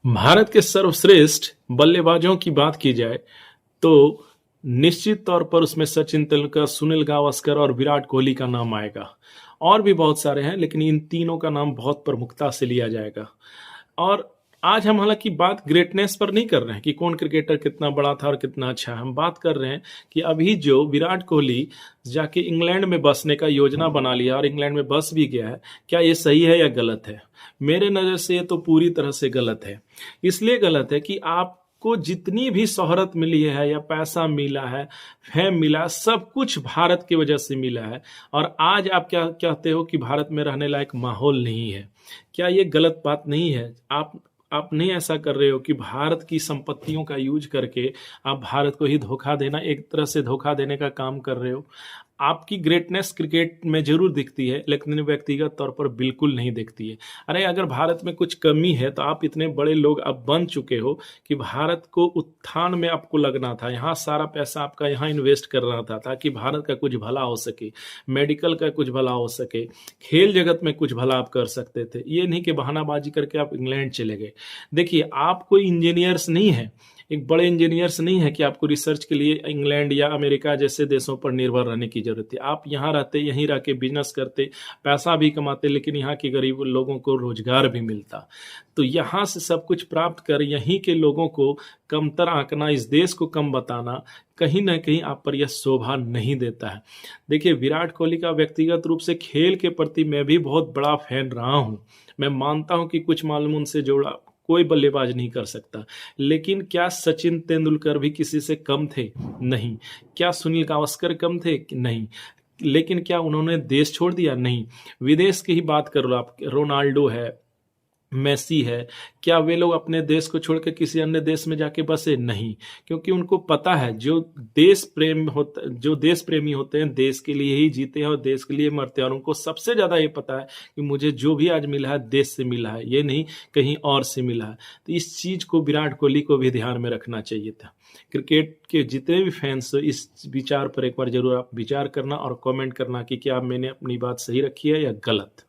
भारत के सर्वश्रेष्ठ बल्लेबाजों की बात की जाए तो निश्चित तौर पर उसमें सचिन तेंदुलकर, सुनील गावस्कर और विराट कोहली का नाम आएगा। और भी बहुत सारे हैं, लेकिन इन तीनों का नाम बहुत प्रमुखता से लिया जाएगा। और आज हम हालांकि बात ग्रेटनेस पर नहीं कर रहे हैं कि कौन क्रिकेटर कितना बड़ा था और कितना अच्छा है। हम बात कर रहे हैं कि अभी जो विराट कोहली जाके इंग्लैंड में बसने का योजना बना लिया और इंग्लैंड में बस भी गया है, क्या ये सही है या गलत है? मेरे नज़र से ये तो पूरी तरह से गलत है। इसलिए गलत है कि आपको जितनी भी शोहरत मिली है या पैसा मिला है, फेम मिला, सब कुछ भारत की वजह से मिला है। और आज आप क्या कहते हो कि भारत में रहने लायक माहौल नहीं है? क्या ये गलत बात नहीं है? आप नहीं ऐसा कर रहे हो कि भारत की संपत्तियों का यूज करके आप भारत को ही धोखा देना, एक तरह से धोखा देने का काम कर रहे हो। आपकी ग्रेटनेस क्रिकेट में जरूर दिखती है, लेकिन व्यक्तिगत तौर पर बिल्कुल नहीं दिखती है। अरे अगर भारत में कुछ कमी है तो आप इतने बड़े लोग अब बन चुके हो कि भारत को उत्थान में आपको लगना था, यहाँ सारा पैसा आपका यहाँ इन्वेस्ट कर रहा था ताकि भारत का कुछ भला हो सके, मेडिकल का कुछ भला हो सके, खेल जगत में कुछ भला आप कर सकते थे। ये नहीं कि बहानाबाजी करके आप इंग्लैंड चले गए। देखिए, आप कोई इंजीनियर्स नहीं है, एक बड़े इंजीनियर्स नहीं है कि आपको रिसर्च के लिए इंग्लैंड या अमेरिका जैसे देशों पर निर्भर रहने की जरूरत है। आप यहाँ रहते, यहीं रह के बिजनेस करते, पैसा भी कमाते, लेकिन यहाँ के गरीब लोगों को रोजगार भी मिलता। तो यहाँ से सब कुछ प्राप्त कर यहीं के लोगों को कमतर आंकना, इस देश को कम बताना, कहीं ना कहीं आप पर यह शोभा नहीं देता है। देखिए, विराट कोहली का व्यक्तिगत रूप से खेल के प्रति मैं भी बहुत बड़ा फैन रहा हूँ। मैं मानता हूँ कि कुछ मालूम उनसे जोड़ा कोई बल्लेबाज नहीं कर सकता, लेकिन क्या सचिन तेंदुलकर भी किसी से कम थे? नहीं। क्या सुनील गावस्कर कम थे? नहीं। लेकिन क्या उन्होंने देश छोड़ दिया? नहीं। विदेश की ही बात कर लो आप, रोनाल्डो है, मेसी है, क्या वे लोग अपने देश को छोड़ के किसी अन्य देश में जाके बसे? नहीं। क्योंकि उनको पता है, जो देश प्रेमी होते हैं देश के लिए ही जीते हैं और देश के लिए मरते हैं। और उनको सबसे ज्यादा ये पता है कि मुझे जो भी आज मिला है देश से मिला है, ये नहीं कहीं और से मिला है। तो इस चीज को विराट कोहली को भी ध्यान में रखना चाहिए था। क्रिकेट के जितने भी फैंस, इस विचार पर एक बार जरूर आप विचार करना और कमेंट करना कि क्या मैंने अपनी बात सही रखी है या गलत।